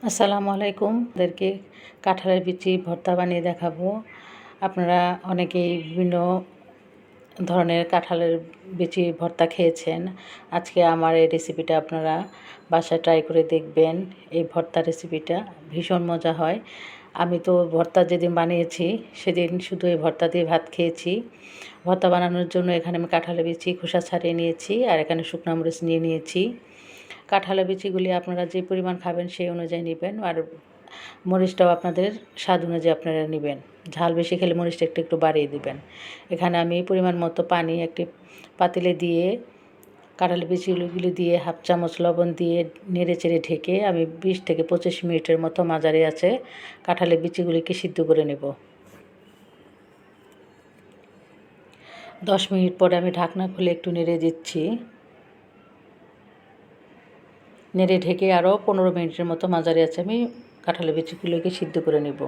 আসসালামু আলাইকুম। আপনাদেরকে কাঁঠালের বিচি ভর্তা বানিয়ে দেখাবো। আপনারা অনেকেই বিভিন্ন ধরনের কাঁঠালের বিচি ভর্তা খেয়েছেন। আজকে আমার এই রেসিপিটা আপনারা বাসায় ট্রাই করে দেখবেন। এই ভর্তা রেসিপিটা ভীষণ মজা হয়। আমি তো ভর্তা যেদিন বানিয়েছি সেদিন শুধু এই ভর্তা দিয়ে ভাত খেয়েছি। ভর্তা বানানোর জন্য এখানে আমি কাঁঠালের বিচি খোসা ছাড়িয়ে নিয়েছি, আর এখানে শুকনো মরিচ নিয়ে নিয়েছি। কাঁঠালের বিচিগুলি আপনারা যে পরিমাণ খাবেন সেই অনুযায়ী নেবেন, আর মরিচটাও আপনাদের স্বাদ অনুযায়ী আপনারা নেবেন। ঝাল বেশি খেলে মরিচটা একটু একটু বাড়িয়ে দেবেন। এখানে আমি পরিমাণ মতো পানি একটি পাতিলে দিয়ে কাঁঠালের বিচিগুলি দিয়ে 1/2 চামচ লবণ দিয়ে নেড়ে চেড়ে ঢেকে আমি 20 থেকে 25 মিনিটের মতো মাঝারি আছে কাঁঠালের বিচিগুলিকে সিদ্ধ করে নেব। 10 মিনিট পরে আমি ঢাকনা খুলে একটু নেড়ে দিচ্ছি। নেড়ে ঢেকে আরও 15 মিনিটের মতো মাঝারি আছে আমি কাঁঠালের বিচিগুলোকে সিদ্ধ করে নেব।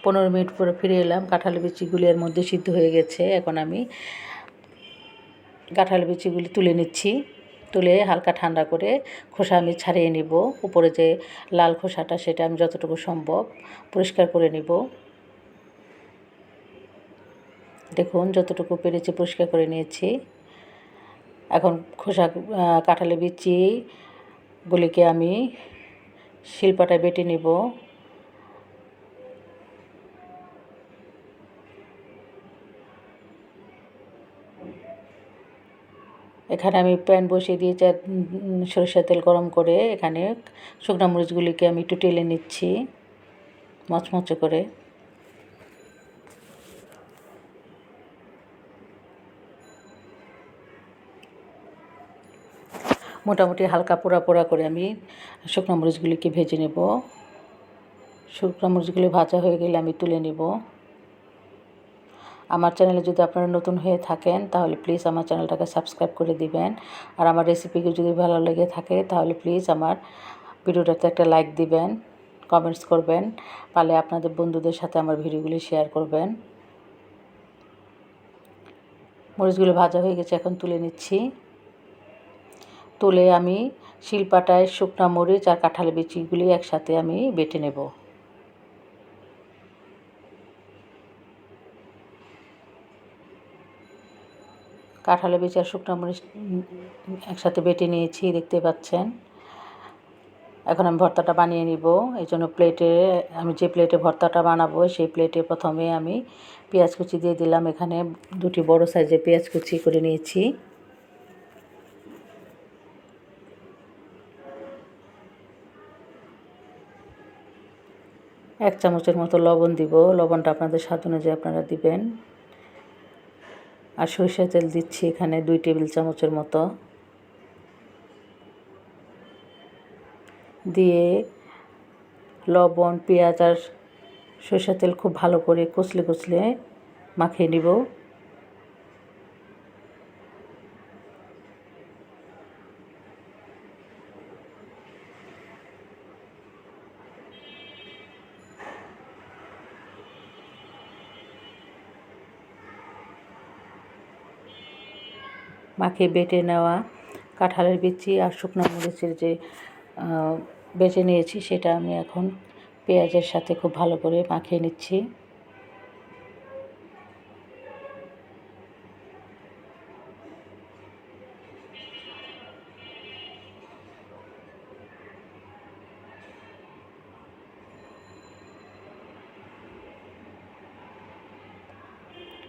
15 মিনিট পরে ফিরে এলাম, কাঁঠালের বিচিগুলি এর মধ্যে সিদ্ধ হয়ে গেছে। এখন আমি কাঁঠালের বিচিগুলি তুলে নিচ্ছি। তুলে হালকা ঠান্ডা করে খোসা আমি ছাড়িয়ে নিব। উপরে যে লাল খোসাটা সেটা আমি যতটুকু সম্ভব পরিষ্কার করে নিব। দেখুন যতটুকু পেরেছি পরিষ্কার করে নিয়েছি। এখন কাঁঠালের বিচিগুলিকে আমি শিলপাটায় বেটে নিব। এখানে আমি প্যান বসিয়ে দিয়ে সরিষার তেল গরম করে এখানে শুকনো মরিচগুলিকে আমি একটু টেলে নিচ্ছি মচমচে করে। মোটামুটি হালকা পোড়া পোড়া করে আমি শুকনো মরিচগুলিকে ভেজে নেব। শুকনো মরিচগুলি ভাজা হয়ে গেলে আমি তুলে নেব। আমার চ্যানেলে যদি আপনারা নতুন হয়ে থাকেন তাহলে প্লিজ আমার চ্যানেলটাকে সাবস্ক্রাইব করে দিবেন। আর আমার রেসিপিকে যদি ভালো লেগে থাকে তাহলে প্লিজ আমার ভিডিওটাতে একটা লাইক দিবেন, কমেন্টস করবেন, পারলে আপনাদের বন্ধুদের সাথে আমার ভিডিওগুলি শেয়ার করবেন। মরিচগুলো ভাজা হয়ে গেছে, এখন তুলে নিচ্ছি। তুলে আমি শিলপাটায় শুকনা মরিচ আর কাঁঠালের বিচিগুলি একসাথে আমি বেটে নেব। কাঁঠালের বিচি আর শুকনো মরিচ একসাথে বেটে নিয়েছি, দেখতে পাচ্ছেন। এখন আমি ভর্তাটা বানিয়ে নিব। এই জন্য আমি যে প্লেটে ভর্তাটা বানাবো সেই প্লেটে প্রথমে আমি পেঁয়াজ কুচি দিয়ে দিলাম। এখানে 2টি বড় সাইজের পেঁয়াজ কুচি করে নিয়েছি। এক চামচের মতো লবণ দিব। লবণটা আপনাদের স্বাদ অনুযায়ী আপনারা দিবেন। আর সরিষার তেল দিচ্ছি এখানে 2 টেবিল চামচের মতো। দিয়ে লবণ, পেঁয়াজ আর সরিষার তেল খুব ভালো করে কচলে কচলে মাখিয়ে নিব। মাখিয়ে বেটে নেওয়া কাঁঠালের বিচি আর শুকনো মরিচের যে বেটে নিয়েছি সেটা আমি এখন পেঁয়াজের সাথে খুব ভালো করে মাখিয়ে নিচ্ছি।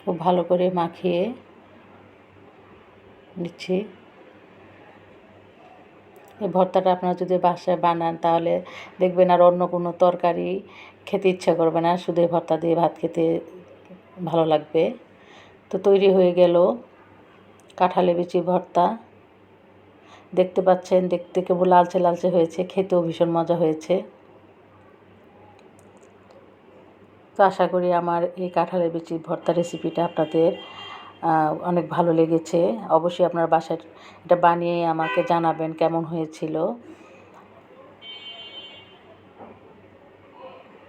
খুব ভালো করে মাখিয়ে নিচ্ছি। এই ভর্তাটা আপনারা যদি বাসায় বানান তাহলে দেখবেন আর অন্য কোনো তরকারি খেতে ইচ্ছা করবে না, শুধু এই ভর্তা দিয়ে ভাত খেতে ভালো লাগবে। তো তৈরি হয়ে গেল কাঁঠালের বিচি ভর্তা। দেখতে পাচ্ছেন, দেখতে কেবল লালচে লালচে হয়েছে, খেতেও ভীষণ মজা হয়েছে। তো আশা করি আমার এই কাঁঠালের বিচি ভর্তা রেসিপিটা আপনাদের অনেক ভালো লেগেছে। অবশ্যই আপনার বাসায় এটা বানিয়ে আমাকে জানাবেন কেমন হয়েছিল।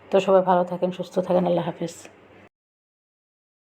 তো সবাই ভালো থাকেন, সুস্থ থাকেন। আল্লাহ হাফেজ।